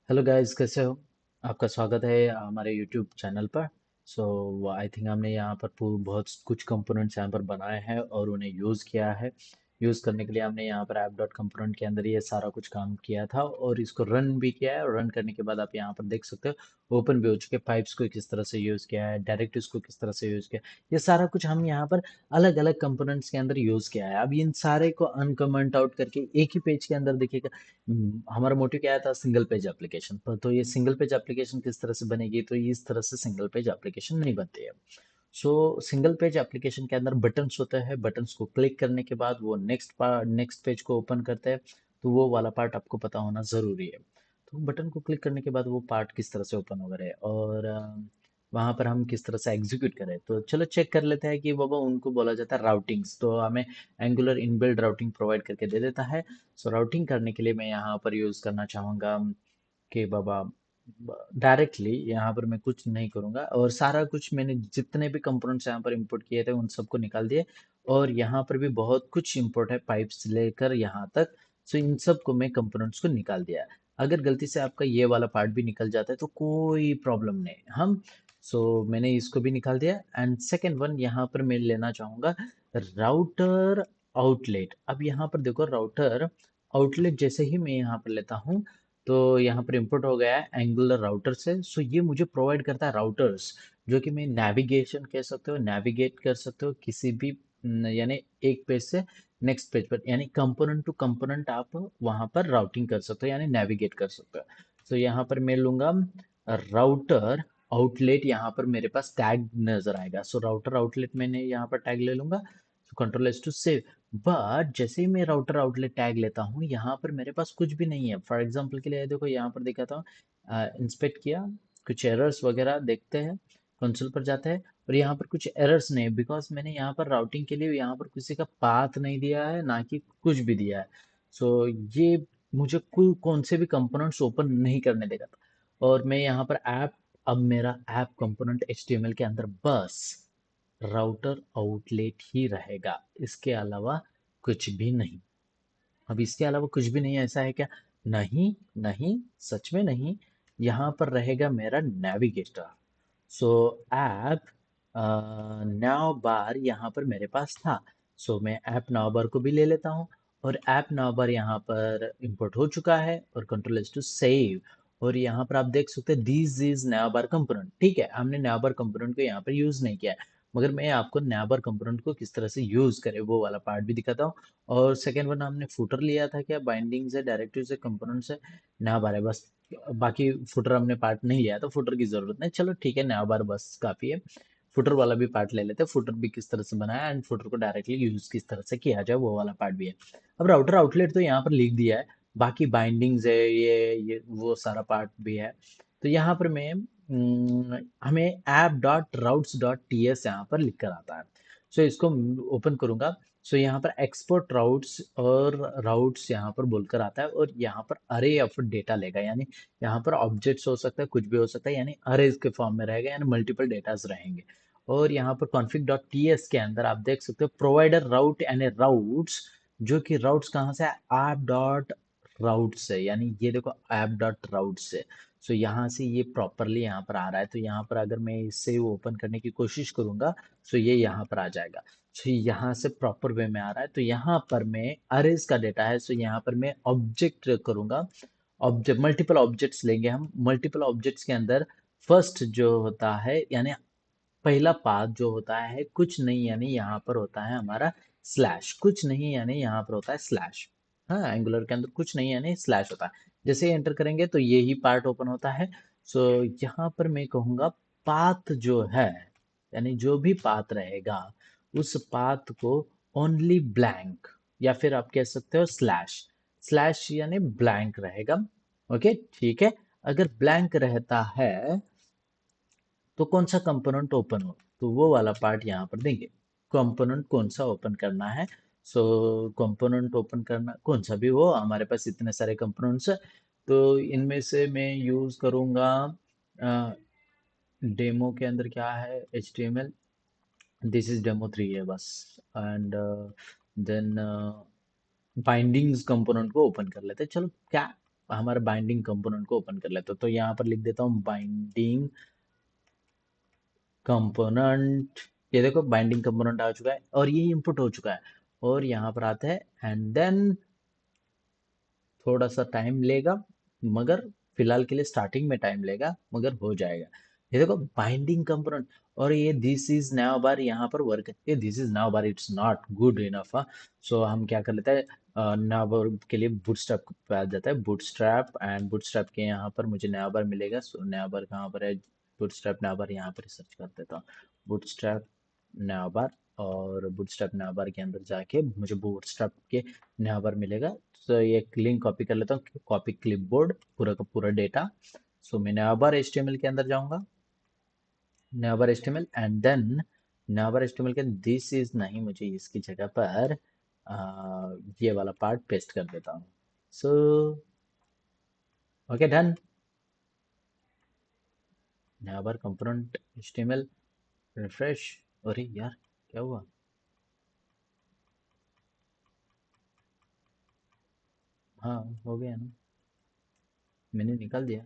Hello guys, कैसे हो? आपका स्वागत है हमारे यूट्यूब चैनल पर। सो आई थिंक हमने यहाँ पर बहुत कुछ कंपोनेंट्स यहाँ पर बनाए हैं और उन्हें यूज़ किया है। यूज़ करने के लिए हमने यहाँ पर ऐप डॉट कंपोनेंट के अंदर ये सारा कुछ काम किया था और इसको रन भी किया है। और रन करने के बाद आप यहाँ पर देख सकते हो ओपन भी हो चुके पाइप्स को किस तरह से यूज़ किया है, डायरेक्ट को किस तरह से यूज़ किया है। ये सारा कुछ हम यहाँ पर अलग अलग कंपोनेंट्स के अंदर यूज़ किया है। अब इन सारे को अनकमेंट आउट करके एक ही पेज के अंदर देखिएगा। हमारा मोटिव क्या था? सिंगल पेज एप्लीकेशन पर। तो ये सिंगल पेज एप्लीकेशन किस तरह से बनेगी? तो इस तरह से सिंगल पेज एप्लीकेशन नहीं बनती है। सो सिंगल पेज एप्लीकेशन के अंदर बटन्स होते हैं। बटन्स को क्लिक करने के बाद वो नेक्स्ट पेज को ओपन करते हैं। तो वो वाला पार्ट आपको पता होना जरूरी है। तो बटन को क्लिक करने के बाद वो पार्ट किस तरह से ओपन होगा है और वहां पर हम किस तरह से एग्जीक्यूट करें। तो चलो चेक कर लेते हैं कि बाबा उनको बोला जाता है राउटिंग्स। तो हमें एंगुलर इनबिल्ड राउटिंग प्रोवाइड करके दे देता है। सो राउटिंग करने के लिए मैं यहाँ पर यूज करना चाहूंगा कि बाबा डायरेक्टली यहाँ पर मैं कुछ नहीं करूंगा और सारा कुछ मैंने जितने भी कंपोनेंट्स यहाँ पर इंपोर्ट किए थे उन सबको निकाल दिए। और यहाँ पर भी बहुत कुछ इंपोर्ट है पाइप से लेकर यहाँ तक। सो इन सब को मैं कंपोनेंट्स को निकाल दिया। अगर गलती से आपका ये वाला पार्ट भी निकल जाता है तो कोई प्रॉब्लम नहीं। हम मैंने इसको भी निकाल दिया। एंड सेकेंड वन यहाँ पर मैं लेना चाहूंगा राउटर आउटलेट। अब यहाँ पर देखो राउटर आउटलेट जैसे ही मैं यहाँ पर लेता हूँ तो यहाँ पर इंपोर्ट हो गया है एंगुलर राउटर से। सो ये मुझे प्रोवाइड करता है राउटर्स जो कि मैं नेविगेशन कह सकते हो, नेविगेट कर सकते हो किसी भी यानी एक पेज से नेक्स्ट पेज पर, यानी कंपोनेंट टू कंपोनेंट आप वहां पर राउटिंग कर सकते हो यानी नेविगेट कर सकते हो। तो यहाँ पर मैं लूंगा राउटर आउटलेट। यहाँ पर मेरे पास टैग नजर आएगा। सो राउटर आउटलेट मैंने यहाँ पर टैग ले लूंगा। So control S to save. But जैसे ही मैं राउटर आउटलेट टैग लेता हूँ यहाँ पर मेरे पास कुछ भी नहीं है। फॉर एग्जांपल के लिए देखो यहाँ पर दिखाता हूँ। इंस्पेक्ट किया, कुछ एरर्स वगैरह देखते हैं, कंसोल पर जाते हैं और यहाँ पर कुछ एरर्स नहीं, बिकॉज मैंने यहाँ पर राउटिंग के लिए यहाँ पर किसी का पाथ नहीं दिया है ना कि कुछ भी दिया है। सो ये मुझे कोई कौन से भी कंपोनेंट्स ओपन नहीं करने देगा। और मैं यहाँ पर ऐप, अब मेरा ऐप कंपोनेंट HTML के अंदर बस राउटर आउटलेट ही रहेगा, इसके अलावा कुछ भी नहीं। अब इसके अलावा कुछ भी नहीं है ऐसा है क्या? नहीं, नहीं, सच में नहीं। यहाँ पर रहेगा मेरा नेविगेटर। सो ऐप नाउ बार यहाँ पर मेरे पास था। मैं ऐप नाउ बार को भी ले लेता हूँ और ऐप नाउ बार यहाँ पर इंपोर्ट हो चुका है और कंट्रोल एस टू सेव। और यहाँ पर आप देख सकते हैं this is now bar component. ठीक है, हमने नाउ बार कंपोनेंट को यहाँ पर यूज नहीं किया है, मगर मैं आपको नाउ बार कंपोनेंट को किस तरह से यूज करें वो वाला पार्ट भी दिखाता हूँ। और सेकेंड वन हमने फुटर लिया था क्या? बाइंडिंग से, डायरेक्टिव से, कंपोनेंट से, नाउ बार है बस। बाकी फुटर हमने पार्ट नहीं लिया तो फुटर की जरूरत नहीं। चलो ठीक है, नाउ बार बस काफी है। फुटर वाला भी पार्ट ले लेते हैं, फुटर भी किस तरह से बनाया एंड फुटर को डायरेक्टली यूज किस तरह से किया जाए वो वाला पार्ट भी है। अब राउटर आउटलेट तो यहाँ पर लिख दिया है, बाकी बाइंडिंग्स है, ये वो सारा पार्ट भी है। तो यहाँ पर मैं हमें app dot routes dot T S यहाँ पर लिख कर आता है। इसको ओपन करूंगा। यहाँ पर एक्सपोर्ट राउट्स और राउट्स यहाँ पर बोलकर आता है और यहाँ पर अरे ऑफ डेटा लेगा, यानी यहाँ पर ऑब्जेक्ट्स हो सकता है, कुछ भी हो सकता है, यानी अरेज के फॉर्म में रहेगा यानी मल्टीपल डेटाज रहेंगे। और यहाँ पर config डॉट टी एस के अंदर आप देख सकते हो प्रोवाइडर राउट यानी राउट्स, जो कि राउट्स कहाँ से? ऐप डॉट राउट से, यानी ये देखो ऐप डॉट राउट से। यहाँ से ये प्रॉपरली यहाँ पर आ रहा है। तो यहाँ पर अगर मैं इससे ओपन करने की कोशिश करूंगा ये यहाँ पर आ जाएगा। यहाँ से प्रॉपर वे में आ रहा है। तो यहाँ पर मैं अरेज का डेटा है, यहाँ पर मैं ऑब्जेक्ट करूंगा। ऑब्जेक्ट मल्टीपल ऑब्जेक्ट्स लेंगे हम। मल्टीपल ऑब्जेक्ट्स के अंदर फर्स्ट जो होता है यानी पहला पाथ जो होता है कुछ नहीं, यानी यहाँ पर होता है हमारा स्लैश। कुछ नहीं यानी यहाँ पर होता है स्लैश। हाँ, एंगुलर के अंदर कुछ नहीं यानी स्लैश होता है। जैसे ही एंटर करेंगे तो ये ही पार्ट ओपन होता है। यहाँ पर मैं कहूँगा पाथ जो है, यानी जो भी पाथ रहेगा उस पाथ को ओनली ब्लैंक, या फिर आप कह सकते हो स्लैश। स्लैश यानी ब्लैंक रहेगा। ओके, ठीक है। अगर ब्लैंक रहता है तो कौन सा कंपोनेंट ओपन हो, तो वो वाला पार्ट यहाँ पर देंगे। कंपोनेंट कौन सा ओपन करना है। कंपोनेंट ओपन करना कौन सा भी हो, हमारे पास इतने सारे कंपोनेंट्स है। तो इनमें से मैं यूज करूंगा डेमो के अंदर क्या है, HTML। दिस इज डेमो 3 है बस। एंड देन बाइंडिंग्स कंपोनेंट को ओपन कर लेते हैं। चलो क्या हमारे बाइंडिंग कंपोनेंट को ओपन कर लेते हैं। तो यहाँ पर लिख देता हूँ बाइंडिंग कंपोनेंट। ये देखो बाइंडिंग कंपोनेंट आ चुका है और ये इनपुट हो चुका है। और यहाँ पर आता है एंड देन थोड़ा सा टाइम लेगा, मगर फिलहाल के लिए स्टार्टिंग में टाइम लेगा, मगर हो जाएगा। ये देखो बाइंडिंग कंपोनेंट। और ये दिस इज नाउ बार यहाँ पर वर्क, ये this is navbar it's not good enough. So हम क्या कर लेते हैं, नाउ बार के लिए बूटस्ट्रैप पे आ जाता है, बूटस्ट्रैप एंड बूटस्ट्रैप के यहाँ पर मुझे नाउ बार मिलेगा। सो नाउ बार कहाँ पर है, बूटस्ट्रैप नाउ बार यहाँ पर सर्च कर देता हूँ, बूटस्ट्रैप नाउ। और बूटस्ट्रैप नाउ के अंदर जाके मुझे बूटस्ट्रैप के नाउ मिलेगा। तो ये लिंक कॉपी कर लेता हूँ, कॉपी क्लिपबोर्ड पूरा का पूरा डेटा। सो मैं नाउ एचटीएमएल के अंदर जाऊंगा, now HTML and then now HTML के दिस इज नहीं, मुझे इसकी जगह पर ये वाला पार्ट पेस्ट कर देता हूँ। So okay done. Now component HTML refresh. अरे यार क्या हुआ, हाँ हो गया ना, मैंने निकाल दिया।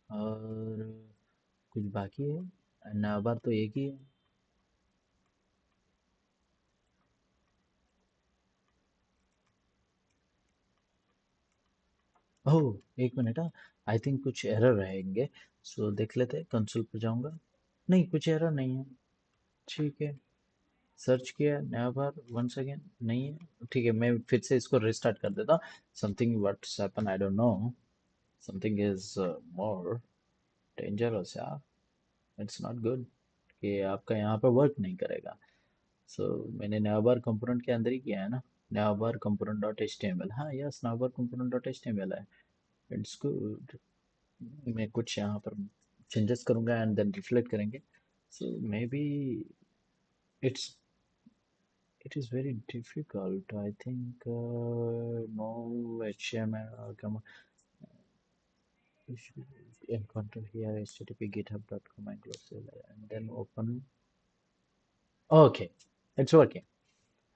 और कुछ बाकी है, नाबार तो एक ही है। ओह एक मिनट, आई थिंक कुछ एरर रहेंगे। सो देख लेते हैं, कंसोल पर जाऊंगा, नहीं कुछ एरर नहीं है। ठीक है, सर्च किया नाबार वंस अगेन, नहीं है। ठीक है, मैं फिर से इसको रिस्टार्ट कर देता हूँ। Something what's happen I don't know, something is more dangerous यार, इट्स नॉट गुड कि आपका यहाँ पर वर्क नहीं करेगा। सो मैंने नाबार कंपोनेंट के अंदर ही किया है ना, navbar component dot H T M L, हाँ yes navbar component dot H T M L है। It's good. मैं कुछ यहाँ पर चेंजेस करूंगा एंड देन रिफ्लेक्ट करेंगे। So maybe it's it is very difficult I think, no HTML come you should encounter here http github.com and close it and then open, okay it's working।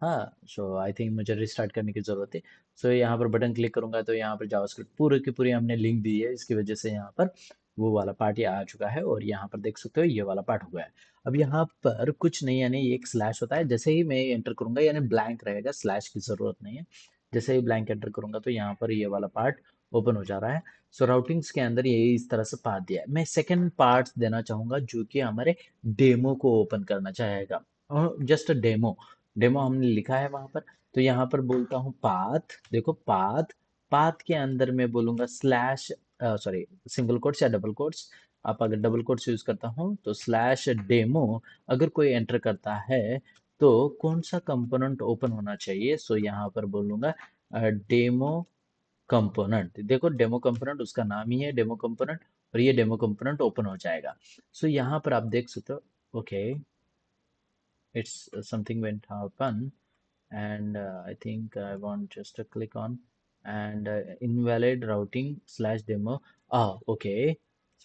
हाँ सो I think मुझे restart करने की ज़रूरत है। सो यहाँ पर button click करूंगा तो यहाँ पर जावास्क्रिप्ट पूरी की पूरी हमने लिंक दी है, इसकी वजह से यहाँ पर वो वाला पार्ट ये आ चुका है और यहाँ पर देख सकते हो ये वाला पार्ट हो गया है। अब यहाँ पर कुछ नहीं, यानी एक स्लैश होता है, जैसे ही मैं एंटर करूंगा यानी ब्लैंक रहेगा, स्लैश की ज़रूरत नहीं है। जैसे ही ब्लैंक एंटर करूंगा तो यहाँ पर ये वाला पार्ट ओपन हो जा रहा है। सो राउटिंग्स के अंदर ये इस तरह से पार्ट दिया है। मैं सेकेंड पार्ट देना चाहूंगा जो कि हमारे डेमो को ओपन करना चाहेगा, और जस्ट डेमो, डेमो हमने लिखा है वहां पर। तो यहाँ पर बोलता हूँ पाथ, देखो पाथ, पाथ के अंदर मैं बोलूंगा स्लैश, सॉरी सिंगल कोट्स या डबल कोट्स। आप अगर डबल कोट्स यूज करता हूँ तो स्लैश डेमो, अगर कोई एंटर करता है तो कौन सा कंपोनेंट ओपन होना चाहिए। सो यहाँ पर बोलूंगा डेमो कंपोनेंट। देखो डेमो कंपोनेंट उसका नाम ही है डेमो कंपोनेंट, और ये डेमो कंपोनेंट ओपन हो जाएगा। सो यहाँ पर आप देख सकते हो, okay it's something went happen, and I think I want just to click on and invalid routing slash demo, okay,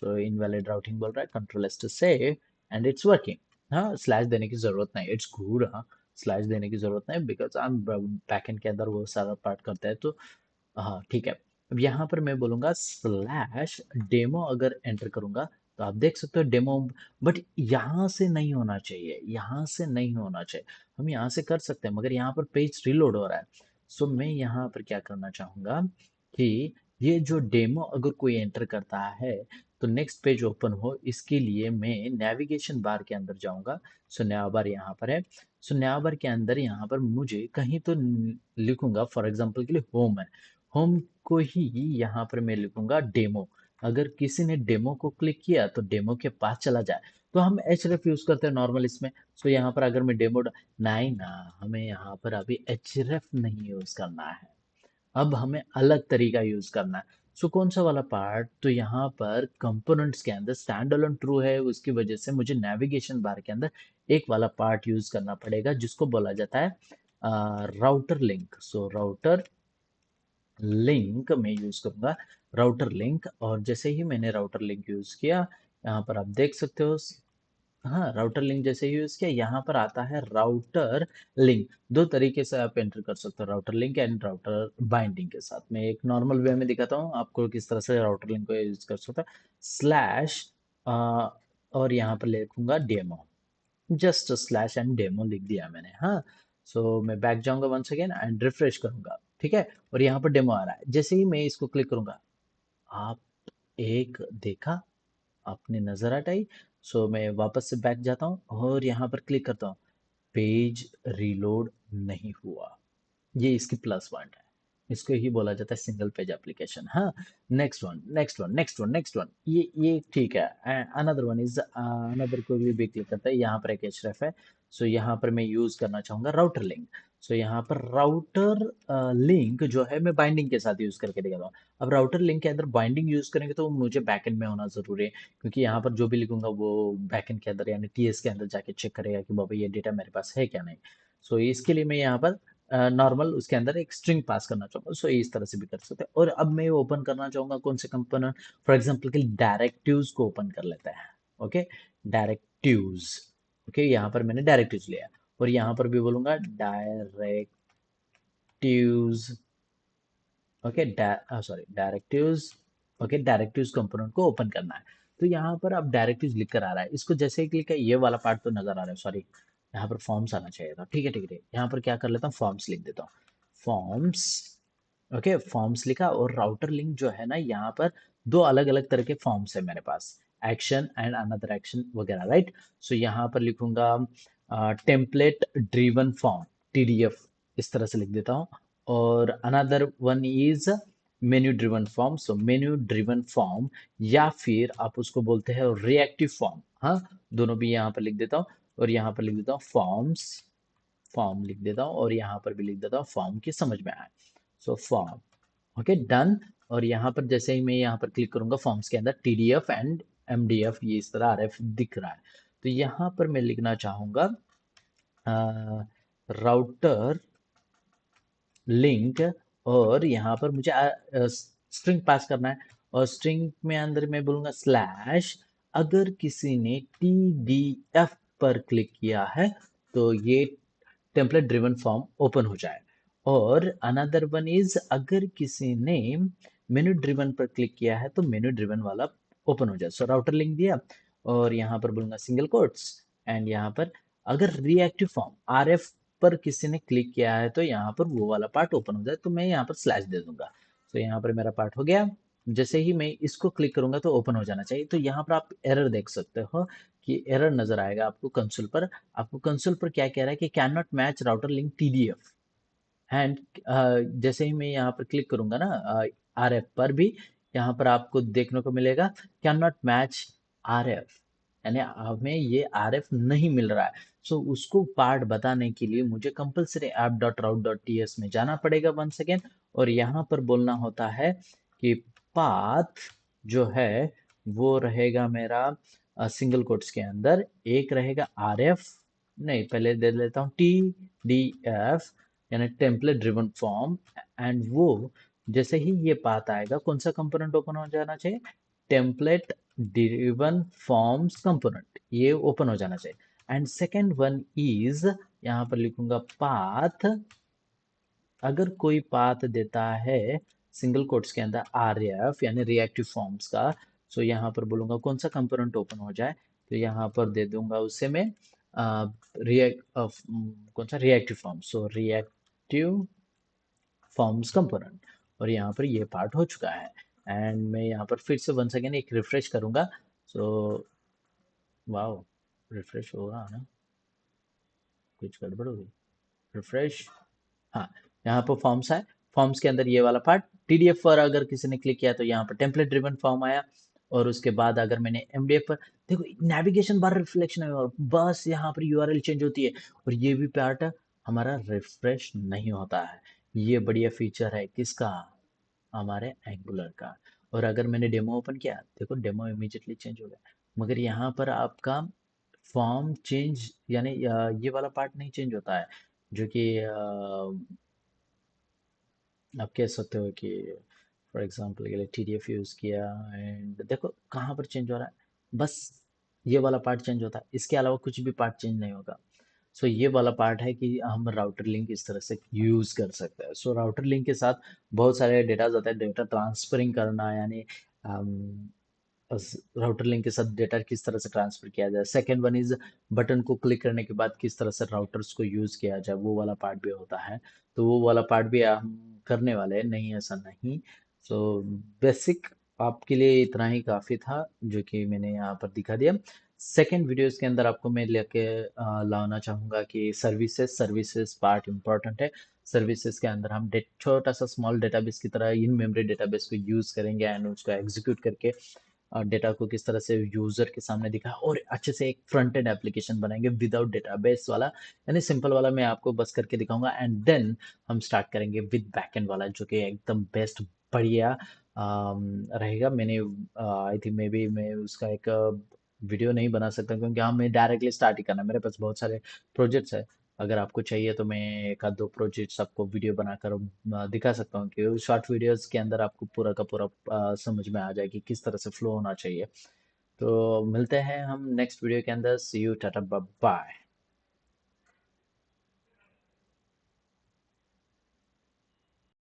so invalid routing बोल रहा है, control S to save and it's working. हाँ स्लैश देने की जरूरत नहीं, it's good. हाँ slash देने की जरूरत नहीं बिकॉज हम बैकएंड के अंदर वो सारा पार्ट करते हैं। तो हाँ ठीक है, अब यहाँ पर मैं बोलूंगा स्लैश डेमो, अगर एंटर करूंगा तो आप देख सकते हो डेमो। बट यहाँ से नहीं होना चाहिए, यहाँ से नहीं होना चाहिए। हम यहाँ से कर सकते हैं मगर यहाँ पर पेज रिलोड हो रहा है। सो मैं यहाँ पर क्या करना चाहूंगा कि ये जो डेमो अगर कोई एंटर करता है तो नेक्स्ट पेज ओपन हो, इसके लिए मैं नेविगेशन बार के अंदर जाऊंगा। सो नया बार यहाँ पर है। सो नया बार के अंदर यहाँ पर मुझे कहीं तो लिखूंगा, फॉर एग्जाम्पल के लिए होम है, होम को ही यहाँ पर मैं लिखूंगा डेमो। अगर किसी ने डेमो को क्लिक किया तो डेमो के पास चला जाए। तो हम एच रेफ यूज करते हैं नॉर्मल इसमें। सो यहाँ पर अगर मैं डेमो, नहीं ना, हमें यहाँ पर अभी एच रेफ नहीं यूज करना है, अब हमें अलग तरीका यूज करना है। सो कौन सा वाला पार्ट, तो यहाँ पर कंपोनेंट्स के अंदर स्टैंड अलोन ट्रू है, उसकी वजह से मुझे नेविगेशन बार के अंदर एक वाला पार्ट यूज करना पड़ेगा जिसको बोला जाता है router link. So router link मैं यूज करूंगा, राउटर लिंक। और जैसे ही मैंने राउटर लिंक यूज किया, यहाँ पर आप देख सकते हो हाँ, राउटर लिंक जैसे यूज किया, यहाँ पर आता है राउटर लिंक। दो तरीके से आप एंटर कर सकते हो, router link and router binding के साथ। मैं एक नॉर्मल वे में दिखाता हूँ आपको किस तरह से राउटर लिंक को यूज कर सकते हो। स्लैश और यहाँ पर लिखूंगा demo, just slash and demo लिख दिया मैंने। हाँ, सो मैं बैक जाऊंगा वंस अगेन एंड रिफ्रेश करूंगा, ठीक है। और यहाँ पर डेमो आ रहा है, जैसे ही मैं इसको क्लिक करूंगा, आप एक देखा, आपने नजर हटाई। सो मैं वापस से बैक जाता हूँ और यहाँ पर क्लिक करता हूँ, पेज रीलोड नहीं हुआ। ये इसकी प्लस पॉइंट है, इसको ही बोला जाता है सिंगल पेज एप्लीकेशन। हाँ, next one, next one, next one, next one, ये ठीक है। अनदर वन इज, अनदर को भी क्लिक करता है, यहाँ पर एक एचरेफ है। सो यहाँ पर मैं यूज करना चाहूंगा राउटर लिंक। सो यहाँ पर राउटर लिंक जो है मैं बाइंडिंग के साथ यूज करके दिखाता हूँ। अब राउटर लिंक के अंदर बाइंडिंग यूज करेंगे तो मुझे बैकएंड में होना जरूरी है, क्योंकि यहाँ पर जो भी लिखूंगा वो बैकएंड के अंदर यानी टीएस के अंदर जाके चेक करेगा कि बाबा ये डेटा मेरे पास है क्या नहीं। सो इसके लिए मैं यहाँ पर नॉर्मल उसके अंदर एक स्ट्रिंग पास करना चाहूंगा। सो इस तरह से भी कर सकते हैं। और अब मैं ओपन करना चाहूंगा कौन से कंपोनेंट, फॉर एग्जांपल के डायरेक्टिव्स को ओपन कर लेते हैं। Okay, directives. ओके, यहाँ पर मैंने डायरेक्टिव्स लिया और यहाँ पर भी बोलूंगा directives. Okay, sorry, directives. Okay, directives component को ओपन करना है। तो यहाँ पर अब डायरेक्टिव्स लिख कर आ रहा है, इसको जैसे ही क्लिक है ये वाला पार्ट तो नजर आ रहा है, सॉरी, यहाँ पर फॉर्म्स आना चाहिए था। ठीक है, ठीक है, यहाँ पर क्या कर लेता हूँ, फॉर्म्स लिख देता हूँ, फॉर्म्स। ओके, फॉर्म्स लिखा। और राउटर लिंक जो है ना, यहाँ पर दो अलग अलग तरह के फॉर्म्स है मेरे पास, एक्शन एंड अनदर एक्शन वगैरह, राइट। सो यहाँ पर लिखूंगा टेम्पलेट ड्रिवन फॉर्म, टीडीएफ, इस तरह से लिख देता हूँ। और another one is menu driven form. So menu driven form, या फिर आप उसको बोलते हैं रिएक्टिव फॉर्म। हाँ, दोनों भी यहाँ पर लिख देता हूँ। और यहाँ पर लिख देता हूँ फॉर्म्स, फॉर्म लिख देता हूँ। और यहाँ पर भी लिख देता हूँ फॉर्म की समझ में आए। So form, okay, done. और यहाँ पर जैसे ही मैं यहाँ पर क्लिक करूंगा फॉर्म्स के अंदर टीडीएफ एंड एमडीएफ, ये इस तरह आरएफ दिख रहा है। तो यहाँ पर मैं लिखना चाहूंगा राउटर लिंक। और यहाँ पर मुझे स्ट्रिंग पास करना है। और स्ट्रिंग में अंदर मैं बोलूंगा स्लैश, अगर किसी ने टीडीएफ पर क्लिक किया है तो ये टेम्पलेट ड्रिवन फॉर्म ओपन हो जाए। और अनदर वन इज, अगर किसी ने मेनू ड्रिवन पर क्लिक किया है तो मेनू ड्रिवन वाला ओपन हो जाए। सो राउटर लिंक दिया और यहाँ पर बोलूंगा सिंगल कोट्स। एंड यहाँ पर अगर रिएक्टिव फॉर्म आरएफ पर किसी ने क्लिक किया है तो यहाँ पर वो वाला पार्ट ओपन हो जाए, तो मैं यहाँ पर स्लैश दे दूंगा। तो यहाँ पर मेरा पार्ट हो गया। जैसे ही मैं इसको क्लिक करूंगा तो ओपन हो जाना चाहिए। तो यहाँ पर आप एरर देख सकते हो कि एरर नजर आएगा आपको कंसोल पर। आपको कंसोल पर क्या कह रहा है कि can not match router link TDF. And जैसे ही मैं यहाँ पर क्लिक करूंगा ना आर एफ पर भी, यहाँ पर आपको देखने को मिलेगा can not match R F, यानी हमें ये आर एफ नहीं मिल रहा है। सो उसको पार्ट बताने के लिए मुझे कंपलसरी ऐप डॉट राउट डॉट टी एस में जाना पड़ेगा वन सेकेंड। और यहाँ पर बोलना होता है कि पाथ जो है वो रहेगा मेरा सिंगल कोट्स के अंदर, एक रहेगा आर एफ, नहीं पहले दे लेता हूँ टी डी एफ, यानी टेम्पलेट ड्रिवन फॉर्म। एंड वो जैसे ही ये पाथ आएगा, कौन सा कंपोनेंट ओपन हो जाना चाहिए, टेम्पलेट ड्रिवन फॉर्म्स कंपोनेंट, ये ओपन हो जाना चाहिए। एंड सेकेंड वन इज, यहाँ पर लिखूंगा पाथ, अगर कोई पाथ देता है सिंगल कोट्स के अंदर आर एफ यानी रिएक्टिव फॉर्म्स का, सो यहाँ पर बोलूंगा कौन सा कंपोनेंट ओपन हो जाए, तो यहाँ पर दे दूंगा उसे मैं रिएक्ट कौन सा, रिएक्टिव फॉर्म। सो रिएक्टिव फॉर्म्स कंपोनेंट। और यहाँ पर ये पार्ट हो चुका है। एंड मैं यहाँ पर फिर से वन सेकेंड एक रिफ्रेश करूंगा। सो वाओ, रिफ्रेश होगा ना, कुछ गड़बड़ होगी, रिफ्रेश। हाँ, यहाँ पर फॉर्म्स है, फॉर्म्स के अंदर ये वाला पार्ट, टीडीएफ पर अगर किसी ने क्लिक किया तो यहाँ पर टेम्पलेट ड्रिवन फॉर्म आया। और उसके बाद अगर मैंने एमडीएफ पर, देखो नेविगेशन बार रिफ्लेक्शन है और बस यहाँ पर यूआरएल चेंज होती है। और ये भी पार्ट हमारा रिफ्रेश नहीं होता है। ये बढ़िया फीचर है किसका, हमारे एंगुलर का। और अगर मैंने डेमो ओपन किया, देखो डेमो इमीडिएटली चेंज हो गया। मगर यहाँ पर आपका फॉर्म चेंज यानी ये वाला पार्ट नहीं चेंज होता है, जो कि आप कह सकते हो कि फॉर एग्जांपल के लिए टीडीएफ यूज़ किया एंड देखो कहाँ पर चेंज हो रहा है, बस ये वाला पार्ट चेंज होता है, इसके अलावा कुछ भी पार्ट चेंज नहीं होगा। सो ये वाला पार्ट है कि हम राउटर लिंक इस तरह से यूज कर सकते हैं। सो राउटर लिंक के साथ बहुत सारे डेटा होते हैं, डेटा ट्रांसफरिंग करना, यानी राउटर लिंक के साथ डेटा किस तरह से ट्रांसफर किया जाए। सेकेंड वन इज बटन को क्लिक करने के बाद किस तरह से राउटर्स को यूज किया जाए, वो वाला पार्ट भी होता है। तो वो वाला पार्ट भी हम करने वाले हैं, नहीं ऐसा नहीं। सो बेसिक आपके लिए इतना ही काफी था जो कि मैंने यहाँ पर दिखा दिया। सेकेंड वीडियोस के अंदर आपको मैं लेके लाना चाहूंगा कि सर्विसेज सर्विसेज पार्ट इम्पोर्टेंट है। सर्विसेज के अंदर हम छोटा सा स्मॉल डेटाबेस की तरह इन मेमोरी डेटाबेस को यूज करेंगे एंड उसको एग्जीक्यूट करके डेटा को किस तरह से यूजर के सामने दिखा, और अच्छे से एक फ्रंट एंड एप्लीकेशन बनाएंगे विदाउट डेटाबेस वाला, यानी सिंपल वाला मैं आपको बस करके दिखाऊंगा। एंड देन हम स्टार्ट करेंगे विद बैकएंड वाला जो कि एकदम बेस्ट बढ़िया रहेगा। मैंने आई थिंक मे बी मैं उसका एक वीडियो नहीं बना सकता क्योंकि हमें डायरेक्टली स्टार्ट ही करना है, मेरे पास बहुत सारे प्रोजेक्ट्स है। अगर आपको चाहिए तो मैं एक आध दो प्रोजेक्ट्स आपको वीडियो बनाकर दिखा सकता हूँ कि शॉर्ट वीडियोस के अंदर आपको पूरा का पूरा समझ में आ जाए कि किस तरह से फ्लो होना चाहिए। तो मिलते हैं हम नेक्स्ट वीडियो के अंदर। सी यू, टाटा, बाय।